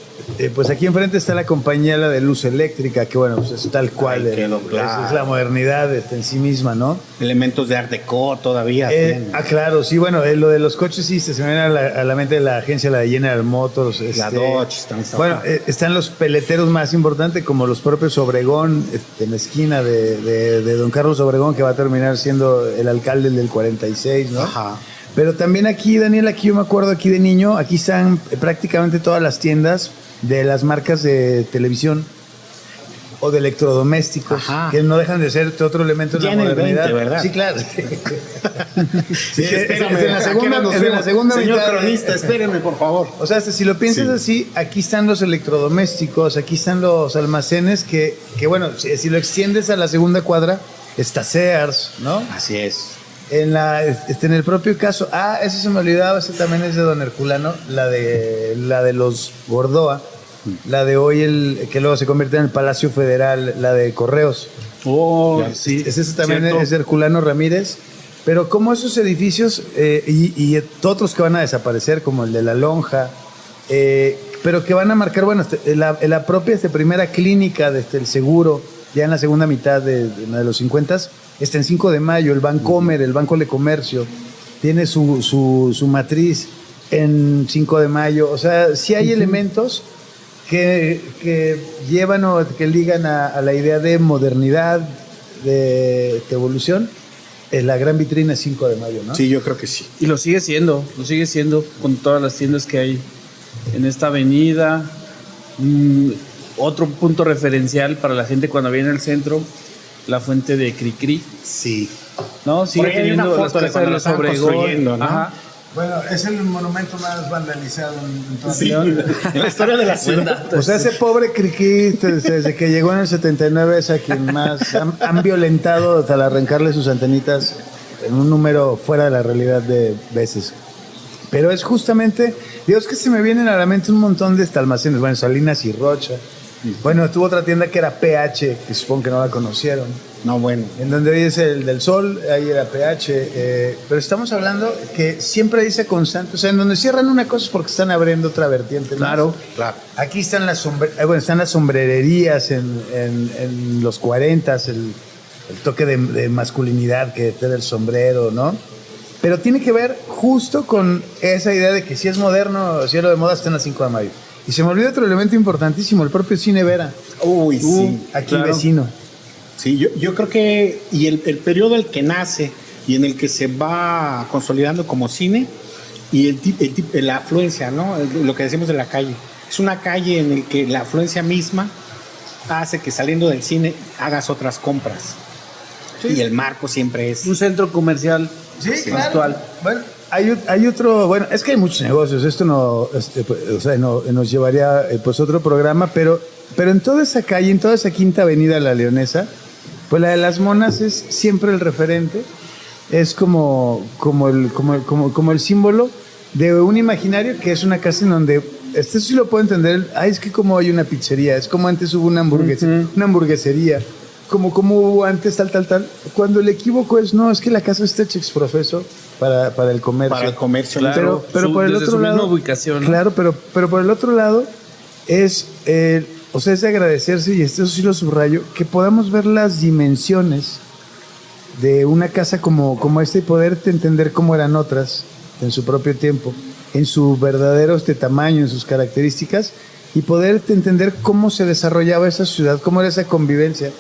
pues aquí enfrente está la compañía de luz eléctrica, que bueno, pues es tal cual, quedó claro. Es la modernidad en sí misma, ¿no? Elementos de Art Deco todavía. Claro, sí, bueno, lo de los coches sí se me viene a la mente de la agencia, la de General Motors. La Dodge. Bueno, están los peleteros más importantes, como los propios Obregón, en la esquina de don Carlos Obregón, que va a terminar siendo el alcalde del 46, ¿no? Ajá. Pero también aquí, Daniel, aquí yo me acuerdo aquí de niño, aquí están prácticamente todas las tiendas de las marcas de televisión o de electrodomésticos. Ajá. Que no dejan de ser otro elemento de la modernidad. 20, ¿verdad? Sí, claro. Sí, espérame, en la segunda señor mitad, cronista, espéreme, por favor. O sea, si lo piensas así, aquí están los electrodomésticos, aquí están los almacenes que bueno, si lo extiendes a la segunda cuadra, está Sears, ¿no? Así es. En el propio caso, ese se me olvidaba, ese también es de don Herculano, la de los Gordoa, la de hoy, que luego se convierte en el Palacio Federal, la de Correos. Sí. Ese también es de Herculano Ramírez. Pero como esos edificios y otros que van a desaparecer, como el de La Lonja, pero que van a marcar, bueno, la propia primera clínica desde el seguro, ya en la segunda mitad de los 50s, está en 5 de mayo, el Bancomer, el Banco de Comercio, tiene su matriz en 5 de mayo. O sea, sí hay elementos que llevan o que ligan a la idea de modernidad, de evolución. En la gran vitrina es 5 de mayo, ¿no? Sí, yo creo que sí. Y lo sigue siendo con todas las tiendas que hay en esta avenida. Otro punto referencial para la gente cuando viene al centro, la fuente de Cricri. Sí. ¿No? Sigue teniendo las casas de los Obregón, ¿no? Ajá. Bueno, es el monumento más vandalizado en toda en la historia de la ciudad. O sea, ese pobre Cricri, desde que llegó en el 79, es a quien más han violentado hasta arrancarle sus antenitas en un número fuera de la realidad de veces. Pero es justamente, Dios, que se me vienen a la mente un montón de almacenes, bueno, Salinas y Rocha. Bueno, tuvo otra tienda que era PH, que supongo que no la conocieron. No, bueno. En donde hoy es el del Sol, ahí era PH. Pero estamos hablando que siempre dice constante, o sea, en donde cierran una cosa es porque están abriendo otra vertiente, ¿no? Claro. Aquí están están las sombrererías en los 40s, el toque de masculinidad que te da el sombrero, ¿no? Pero tiene que ver justo con esa idea de que si es moderno, si es lo de moda, está en la 5 de mayo. Y se me olvidó otro elemento importantísimo, el propio Cine Vera. Uy, sí. Aquí claro. vecino. Sí, yo creo que, y el periodo en el que nace y en el que se va consolidando como cine, y la afluencia, ¿no? Lo que decimos de la calle. Es una calle en el que la afluencia misma hace que saliendo del cine hagas otras compras. Sí. Y el marco siempre es... Un centro comercial actual. Bueno, hay otro, bueno, es que hay muchos negocios, esto no, o sea, nos llevaría pues otro programa, pero en toda esa calle, en toda esa Quinta Avenida La Leonesa, pues la de las Monas es siempre el referente, es como el símbolo de un imaginario que es una casa en donde, esto sí lo puedo entender, es que como hay una pizzería, es como antes hubo una hamburguesería, como hubo antes tal, cuando el equívoco es, no, es que la casa está hecha exprofeso para el comercio. Para el comercio, Pero por el desde otro su misma lado, ubicación, ¿no? claro, pero por el otro lado es, o sea, es de agradecerse, y eso sí lo subrayo, que podamos ver las dimensiones de una casa como esta y poderte entender cómo eran otras en su propio tiempo, en su verdadero tamaño, en sus características, y poderte entender cómo se desarrollaba esa ciudad, cómo era esa convivencia.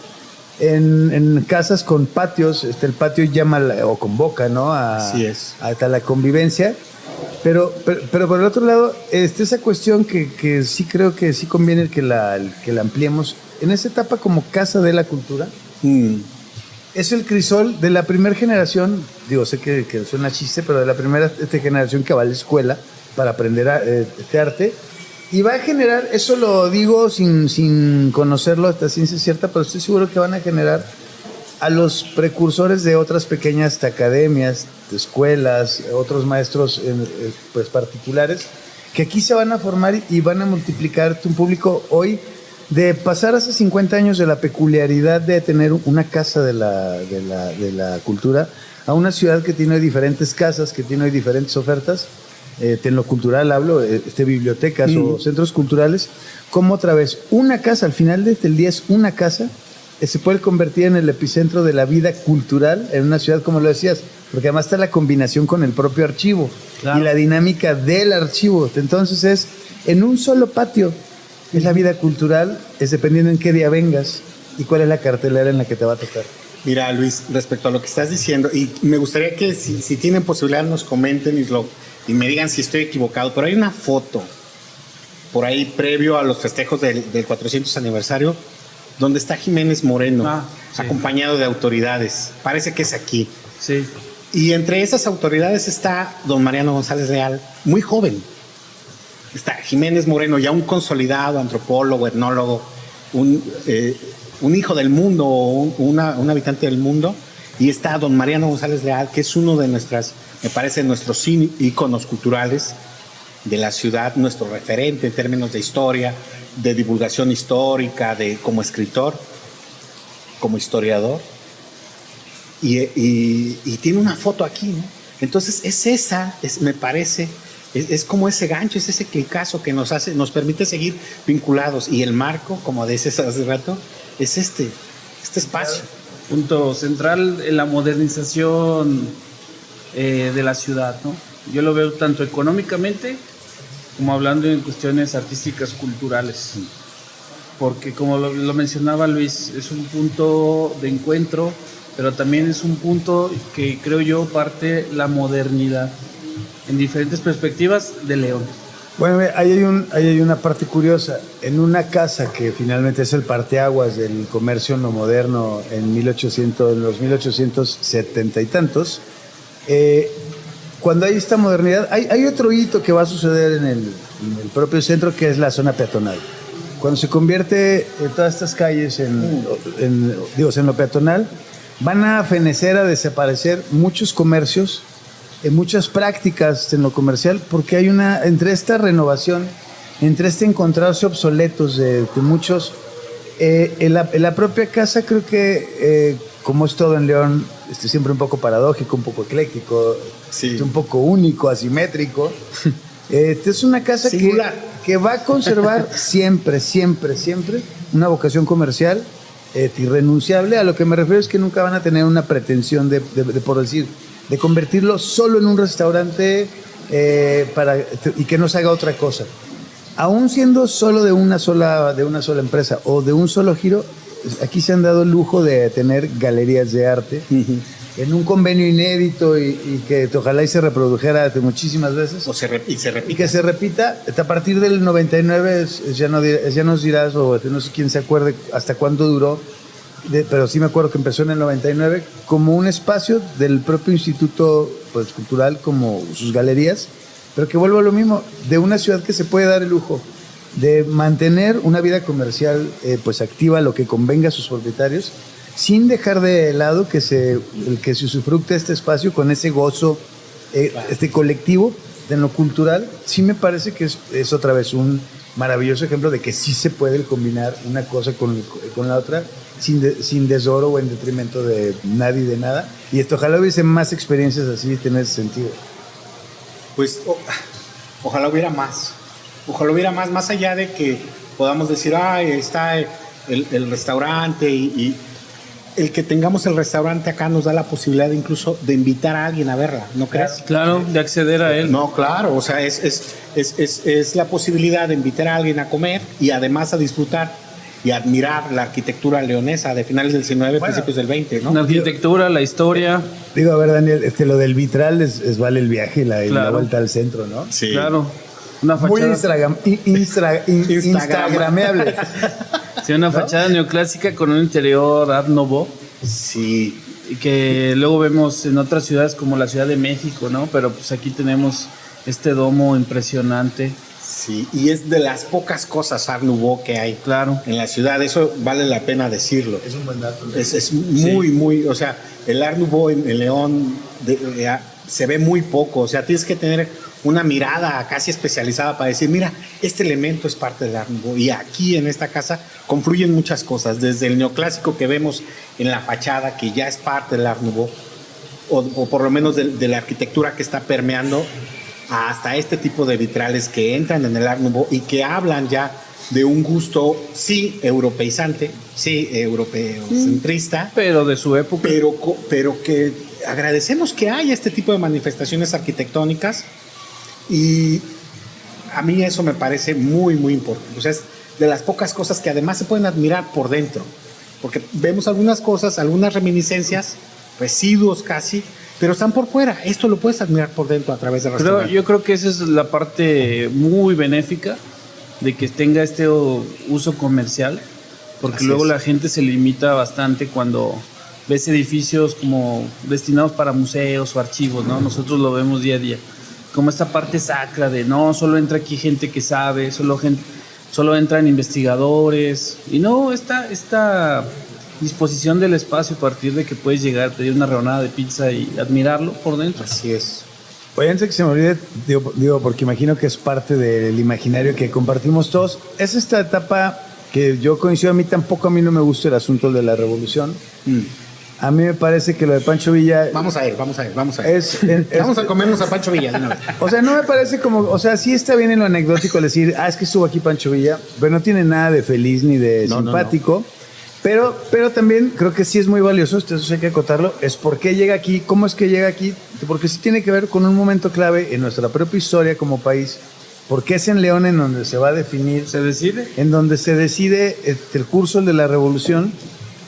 En casas con patios, el patio llama o convoca, ¿no? Así es. Hasta la convivencia. Pero por el otro lado, esa cuestión que sí creo que sí conviene que la ampliemos, en esa etapa como casa de la cultura, es el crisol de la primera generación, digo, sé que suena chiste, pero de la primera generación que va a la escuela para aprender este arte. Y va a generar, eso lo digo sin conocerlo hasta ciencia cierta, pero estoy seguro que van a generar a los precursores de otras pequeñas academias, de escuelas, otros maestros pues particulares, que aquí se van a formar y van a multiplicar un público hoy, de pasar hace 50 años de la peculiaridad de tener una casa de la cultura, a una ciudad que tiene diferentes casas, que tiene diferentes ofertas. En lo cultural hablo, bibliotecas o centros culturales, como otra vez una casa, al final del día es una casa, se puede convertir en el epicentro de la vida cultural en una ciudad, como lo decías, porque además está la combinación con el propio archivo, claro, y la dinámica del archivo. Entonces es en un solo patio, es la vida cultural, es dependiendo en qué día vengas y cuál es la cartelera en la que te va a tocar. Mira, Luis, respecto a lo que estás diciendo, y me gustaría que si tienen posibilidad nos comenten y me digan si estoy equivocado, pero hay una foto por ahí previo a los festejos del 400 aniversario donde está Jiménez Moreno, sí, acompañado de autoridades. Parece que es aquí. Sí. Y entre esas autoridades está don Mariano González Leal, muy joven. Está Jiménez Moreno, ya un consolidado antropólogo, etnólogo, un hijo del mundo, un habitante del mundo. Y está don Mariano González Leal, que es uno de nuestros íconos culturales de la ciudad, nuestro referente en términos de historia, de divulgación histórica, como escritor, como historiador. Y tiene una foto aquí, ¿no? Entonces me parece, es como ese gancho, es ese clicazo que nos permite seguir vinculados. Y el marco, como dices hace rato, es este espacio. Punto central en la modernización de la ciudad, ¿no? Yo lo veo tanto económicamente como hablando en cuestiones artísticas, culturales, porque como lo mencionaba Luis, es un punto de encuentro, pero también es un punto que creo yo parte la modernidad en diferentes perspectivas de León. Bueno, ahí hay una parte curiosa. En una casa que finalmente es el parteaguas del comercio no moderno en los 1870 y tantos, cuando hay esta modernidad, hay otro hito que va a suceder en el propio centro, que es la zona peatonal. Cuando se convierte todas estas calles en lo peatonal, van a fenecer, a desaparecer muchos comercios muchas prácticas en lo comercial, porque hay entre esta renovación, entre este encontrarse obsoletos de muchos, en la propia casa creo que, como es todo en León, siempre un poco paradójico, un poco ecléctico, Sí. un poco único, asimétrico. Es una casa que va a conservar siempre una vocación comercial irrenunciable. A lo que me refiero es que nunca van a tener una pretensión por decir, de convertirlo solo en un restaurante y que no se haga otra cosa. Aún siendo solo de una sola empresa o de un solo giro, aquí se han dado el lujo de tener galerías de arte en un convenio inédito y que ojalá y se reprodujera muchísimas veces. Y se repite. Y que se repita. A partir del 99, ya nos dirás, o no sé quién se acuerde hasta cuándo duró, pero sí me acuerdo que empezó en el 99 como un espacio del propio instituto cultural, como sus galerías, pero que vuelvo a lo mismo, de una ciudad que se puede dar el lujo de mantener una vida comercial activa, lo que convenga a sus propietarios, sin dejar de lado que se usufructe este espacio con ese gozo colectivo de lo cultural. Sí me parece que es otra vez un maravilloso ejemplo de que sí se puede combinar una cosa con la otra sin desoro o en detrimento de nadie y de nada. Y ojalá hubiese más experiencias así en ese sentido. Pues ojalá hubiera más. Ojalá hubiera más allá de que podamos decir, está el restaurante y el que tengamos el restaurante acá nos da la posibilidad incluso de invitar a alguien a verla, ¿no crees? Claro, de acceder a él. No, claro, o sea, es la posibilidad de invitar a alguien a comer y además a disfrutar y admirar la arquitectura leonesa de finales del 19, principios del 20, ¿no? La arquitectura, la historia. Digo, a ver, Daniel, lo del vitral es vale el viaje y la vuelta al centro, ¿no? Sí. Claro. Una Muy fachada. instagrameable. Sí, una fachada neoclásica con un interior Art Nouveau. Sí. Y que luego vemos en otras ciudades como la Ciudad de México, ¿no? Pero pues aquí tenemos este domo impresionante. Sí, y es de las pocas cosas Art Nouveau que hay en la ciudad. Eso vale la pena decirlo. Es un buen dato. Es muy, o sea, el Art Nouveau en León se ve muy poco. O sea, tienes que tener una mirada casi especializada para decir, mira, este elemento es parte del Art Nouveau. Y aquí en esta casa confluyen muchas cosas, desde el neoclásico que vemos en la fachada, que ya es parte del Art Nouveau, o por lo menos de la arquitectura que está permeando, hasta este tipo de vitrales que entran en el Art Nouveau y que hablan ya de un gusto, sí, europeizante, sí, europeocentrista, pero de su época. Pero que agradecemos que haya este tipo de manifestaciones arquitectónicas, y a mí eso me parece muy, muy importante. O sea, es de las pocas cosas que además se pueden admirar por dentro, porque vemos algunas cosas, algunas reminiscencias, residuos casi, pero están por fuera. Esto lo puedes admirar por dentro a través del restaurante. Yo creo que esa es la parte muy benéfica de que tenga este uso comercial, porque Así luego es. la gente se limita bastante cuando ves edificios como destinados para museos o archivos, ¿no? Nosotros lo vemos día a día, como esta parte sacra de no, solo entra aquí gente que sabe, solo entran investigadores, y no, esta disposición del espacio a partir de que puedes llegar, pedir una rebanada de pizza y admirarlo por dentro. Así es. Oye, antes de que se me olvide, digo, porque imagino que es parte del imaginario que compartimos todos, es esta etapa que yo coincido, a mí no me gusta el asunto de la revolución. A mí me parece que lo de Pancho Villa... Vamos a ver. Vamos a comernos a Pancho Villa de una vez. O sea, no me parece como... O sea, sí está bien en lo anecdótico decir, es que estuvo aquí Pancho Villa, pero no tiene nada de feliz ni de simpático. No. Pero también creo que sí es muy valioso, eso hay que acotarlo, es por qué llega aquí, cómo es que llega aquí, porque sí tiene que ver con un momento clave en nuestra propia historia como país, porque es en León en donde se va a definir... ¿Se decide? En donde se decide el curso de la revolución,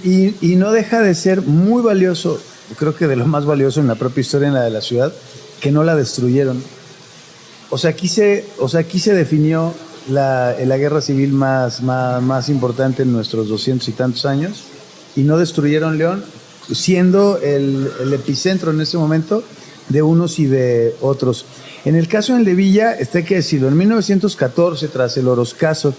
y no deja de ser muy valioso, creo que de lo más valioso en la propia historia en la de la ciudad, que no la destruyeron. O sea, aquí se definió la guerra civil más importante en nuestros 200 y tantos años, y no destruyeron León, siendo el epicentro en ese momento de unos y de otros. En el caso de Villa, está que decirlo, en 1914, tras el Oroscaso,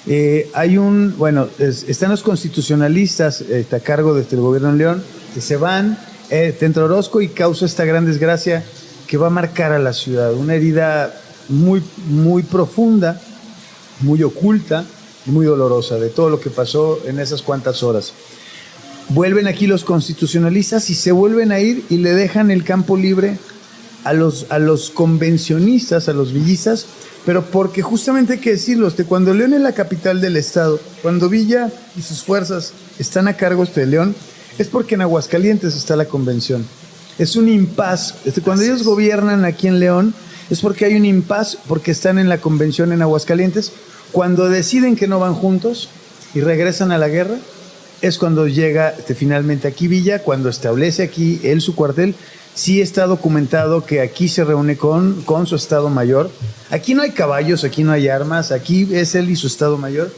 están los constitucionalistas a cargo del gobierno en León, que se van, entra Orozco y causa esta gran desgracia que va a marcar a la ciudad, una herida muy, muy profunda, muy oculta y muy dolorosa de todo lo que pasó en esas cuantas horas. Vuelven aquí los constitucionalistas y se vuelven a ir y le dejan el campo libre a los convencionistas, a los villistas, pero porque justamente hay que decirlo, cuando León es la capital del estado, cuando Villa y sus fuerzas están a cargo de León, es porque en Aguascalientes está la convención. Es un impas. Cuando ellos gobiernan aquí en León, es porque hay un impas, porque están en la convención en Aguascalientes. Cuando deciden que no van juntos y regresan a la guerra, es cuando llega finalmente aquí Villa, cuando establece aquí él su cuartel. Sí está documentado que aquí se reúne con su Estado Mayor. Aquí no hay caballos, aquí no hay armas, aquí es él y su Estado Mayor.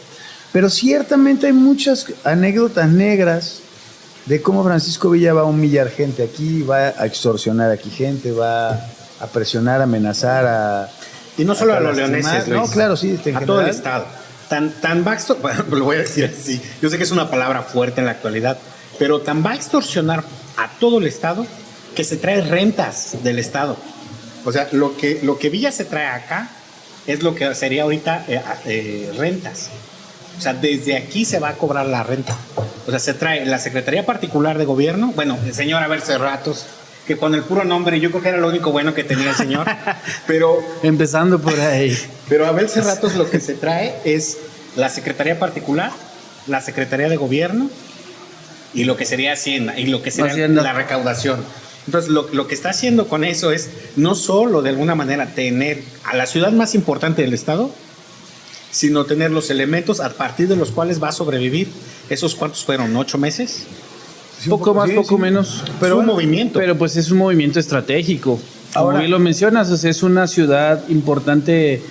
Pero ciertamente hay muchas anécdotas negras de cómo Francisco Villa va a humillar gente aquí, va a extorsionar aquí gente, va a presionar, a amenazar, y no solo a los leoneses, no, Luis, claro, sí, en a general. todo el estado. Tan va a extorsionar, lo voy a decir así, yo sé que es una palabra fuerte en la actualidad, pero tan va a extorsionar a todo el estado que se trae rentas del estado. O sea, lo que Villa se trae acá es lo que sería ahorita rentas. O sea, desde aquí se va a cobrar la renta. O sea, se trae la Secretaría Particular de Gobierno, bueno, el señor Abel Cerratos, que con el puro nombre yo creo que era lo único bueno que tenía el señor, pero... Empezando por ahí. Pero Abel Cerratos lo que se trae es la Secretaría Particular, la Secretaría de Gobierno y lo que sería Hacienda, y lo que sería Hacienda. la recaudación. Entonces, lo que está haciendo con eso es no solo de alguna manera tener a la ciudad más importante del estado, sino tener los elementos a partir de los cuales va a sobrevivir. ¿Esos cuántos fueron? ¿8 meses? Sí, Poco más, sí, poco sí. menos. Pero un movimiento. Pero pues es un movimiento estratégico. Como Ahora- bien lo mencionas, o sea, es una ciudad importante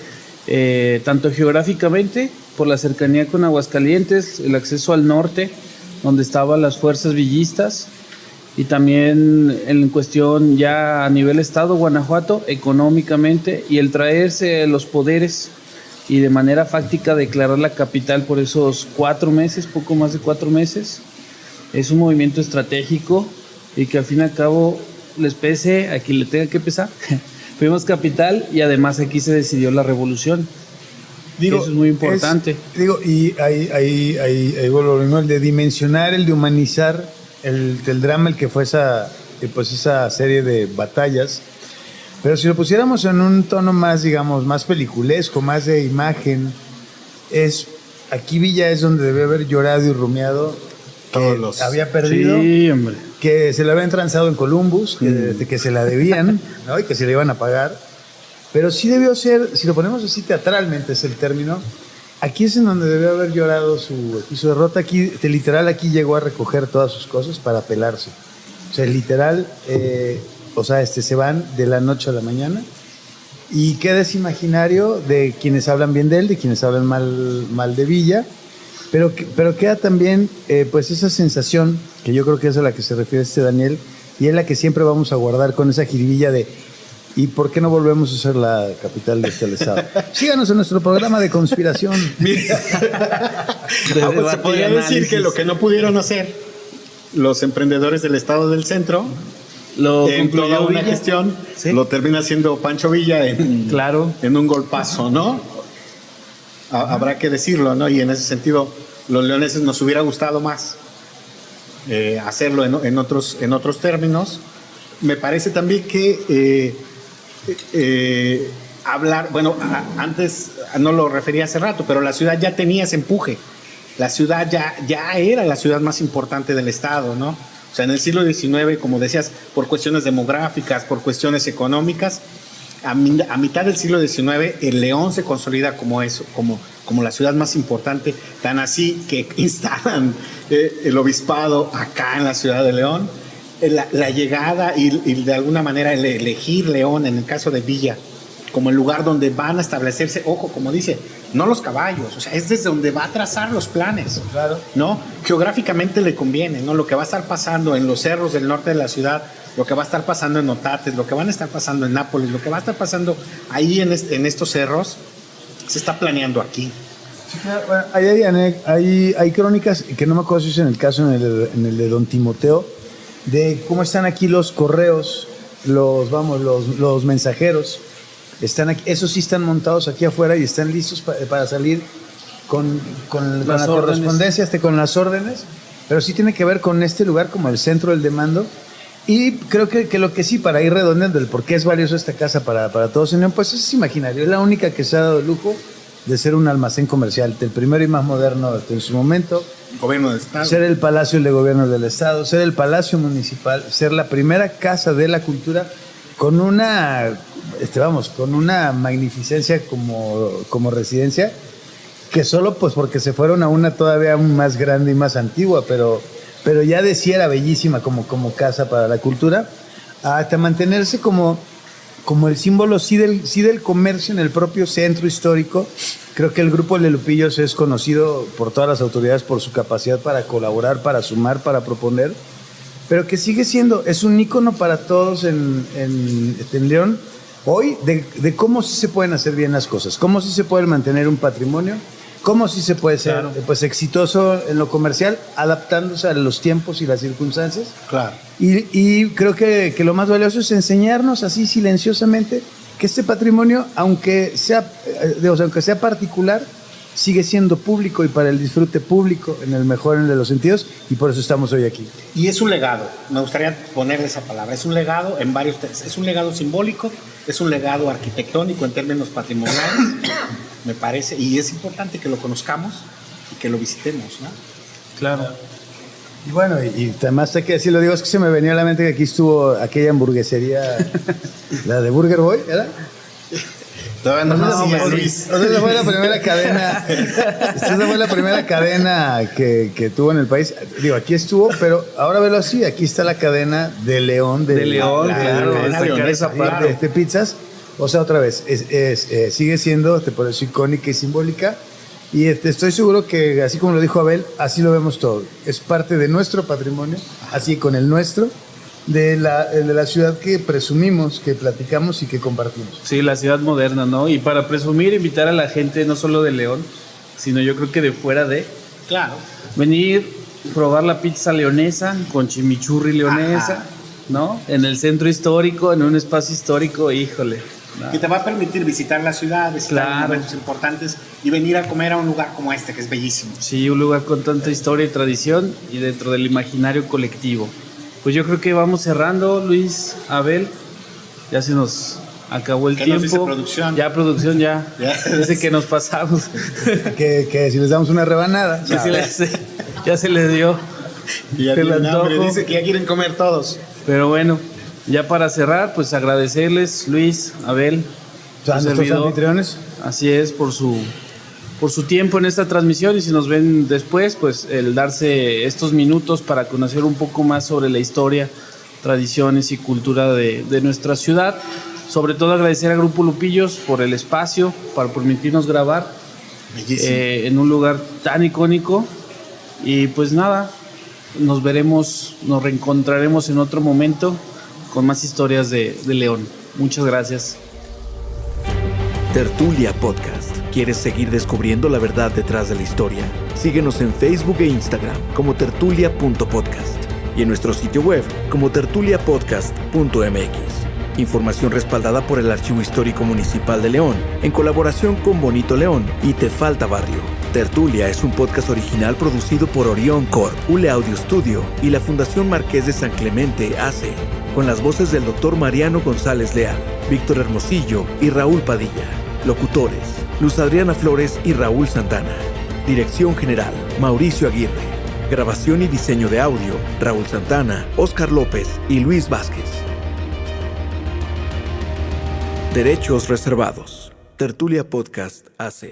tanto geográficamente, por la cercanía con Aguascalientes, el acceso al norte, donde estaban las fuerzas villistas, y también en cuestión ya a nivel estado, Guanajuato, económicamente, y el traerse los poderes y de manera fáctica declarar la capital por esos 4 meses, poco más de 4 meses. Es un movimiento estratégico y que al fin y al cabo les pese a quien le tenga que pesar. Fuimos capital y además aquí se decidió la revolución. Eso es muy importante. Y ahí vuelvo a lo mismo, el de dimensionar, el de humanizar el drama, el que fue esa serie de batallas. Pero si lo pusiéramos en un tono más, digamos, más peliculesco, más de imagen, aquí Villa es donde debe haber llorado y rumiado que Todos los- había perdido, Sí, hombre. que se la habían transado en Columbus, que se la debían, ¿no? Y que se le iban a pagar. Pero sí debió ser, si lo ponemos así teatralmente es el término, aquí es en donde debió haber llorado su derrota. Aquí, literal, aquí llegó a recoger todas sus cosas para pelarse. O sea, literal, se van de la noche a la mañana y queda ese imaginario de quienes hablan bien de él, de quienes hablan mal de Villa, pero queda también pues esa sensación, que yo creo que es a la que se refiere Daniel, y es la que siempre vamos a guardar con esa jiribilla de ¿y por qué no volvemos a ser la capital de este estado? Síganos en nuestro programa de conspiración. Pues se podría decir que lo que no pudieron hacer los emprendedores del estado del centro Lo en concluyó toda una Villa. gestión, Sí. lo termina haciendo Pancho Villa Claro. en un golpazo, ¿no? Habrá que decirlo, ¿no? Y en ese sentido, los leoneses nos hubiera gustado más hacerlo en otros términos. Me parece también que hablar, bueno, antes no lo refería hace rato, pero la ciudad ya tenía ese empuje. La ciudad ya era la ciudad más importante del estado, ¿no? O sea, en el siglo XIX, como decías, por cuestiones demográficas, por cuestiones económicas, a mitad del siglo XIX, el León se consolida como eso, como la ciudad más importante, tan así que instalan el obispado acá en la ciudad de León. La llegada y de alguna manera el elegir León, en el caso de Villa, como el lugar donde van a establecerse, ojo, como dice, no los caballos, o sea, es desde donde va a trazar los planes, Claro. ¿no? Geográficamente le conviene, ¿no? Lo que va a estar pasando en los cerros del norte de la ciudad, lo que va a estar pasando en Otates, lo que van a estar pasando en Nápoles, lo que va a estar pasando ahí en estos cerros, se está planeando aquí. Sí, claro. Bueno, hay crónicas, que no me acuerdo si es en el caso, en el de Don Timoteo, de cómo están aquí los correos los mensajeros están aquí, esos sí están montados aquí afuera y están listos para salir con la correspondencia, con las órdenes, pero sí tiene que ver con este lugar como el centro del mando. Y creo que lo que sí, para ir redondeando el por qué es valioso esta casa para todos en León, pues es imaginario. Es la única que se ha dado el lujo de ser un almacén comercial, el primero y más moderno en su momento. Gobierno del Estado. Ser el Palacio de Gobierno del Estado, ser el Palacio Municipal, ser la primera casa de la cultura con una magnificencia como residencia, que solo pues porque se fueron a una todavía más grande y más antigua, pero ya de sí era bellísima como casa para la cultura, hasta mantenerse como el símbolo sí del comercio en el propio centro histórico. Creo que el Grupo de Lupillos es conocido por todas las autoridades por su capacidad para colaborar, para sumar, para proponer, pero que sigue siendo, es un ícono para todos en León hoy de cómo sí se pueden hacer bien las cosas, cómo sí se puede mantener un patrimonio, cómo sí se puede ser pues exitoso en lo comercial, adaptándose a los tiempos y las circunstancias. Claro. Y creo que lo más valioso es enseñarnos así silenciosamente que este patrimonio, aunque sea particular, sigue siendo público y para el disfrute público en el mejor de los sentidos, y por eso estamos hoy aquí. Y es un legado, me gustaría ponerle esa palabra, es un legado en varios, es un legado simbólico, es un legado arquitectónico en términos patrimoniales, me parece, y es importante que lo conozcamos y que lo visitemos, ¿no? Claro. Y bueno, y además hay que decirlo, digo, es que se me venía a la mente que aquí estuvo aquella hamburguesería, la de Burger Boy, ¿era? Todavía no, Luis. Esa fue la primera cadena. Esa fue la primera cadena que tuvo en el país. Digo, aquí estuvo, pero ahora velo así. Aquí está la cadena de León. De León, claro. Destacar esa parte. De pizzas. O sea, otra vez, sigue siendo, te puedo decir, icónica y simbólica. Y estoy seguro que, así como lo dijo Abel, así lo vemos todo. Es parte de nuestro patrimonio, así con el nuestro. De la ciudad que presumimos, que platicamos y que compartimos. Sí, la ciudad moderna, ¿no? Y para presumir, invitar a la gente no solo de León, sino yo creo que de fuera de... Claro. Venir, probar la pizza leonesa con chimichurri leonesa, ajá, ¿no? En el centro histórico, en un espacio histórico, híjole. No. Que te va a permitir visitar la ciudad, visitar momentos importantes y venir a comer a un lugar como este, que es bellísimo. Sí, un lugar con tanta historia y tradición y dentro del imaginario colectivo. Pues yo creo que vamos cerrando, Luis, Abel. Ya se nos acabó el tiempo. Nos dice producción? Ya, producción, ya. Dice que nos pasamos. que si les damos una rebanada. Ya se les dio. Y ya dice que ya quieren comer todos. Pero bueno, ya para cerrar, pues agradecerles, Luis, Abel. ¿A nuestros anfitriones? Así es, por su tiempo en esta transmisión, y si nos ven después, pues el darse estos minutos para conocer un poco más sobre la historia, tradiciones y cultura de nuestra ciudad. Sobre todo agradecer al Grupo Lupillos por el espacio, para permitirnos grabar en un lugar tan icónico. Y pues nada, nos reencontraremos en otro momento con más historias de León. Muchas gracias. Tertulia Podcast. ¿Quieres seguir descubriendo la verdad detrás de la historia? Síguenos en Facebook e Instagram como tertulia.podcast y en nuestro sitio web como tertuliapodcast.mx. Información respaldada por el Archivo Histórico Municipal de León en colaboración con Bonito León y Te Falta Barrio. Tertulia es un podcast original producido por Orión Corp, Ule Audio Studio y la Fundación Marqués de San Clemente AC, con las voces del Dr. Mariano González Leal, Víctor Hermosillo y Raúl Padilla. Locutores: Luz Adriana Flores y Raúl Santana. Dirección General: Mauricio Aguirre. Grabación y diseño de audio: Raúl Santana, Óscar López y Luis Vázquez. Derechos reservados. Tertulia Podcast AC.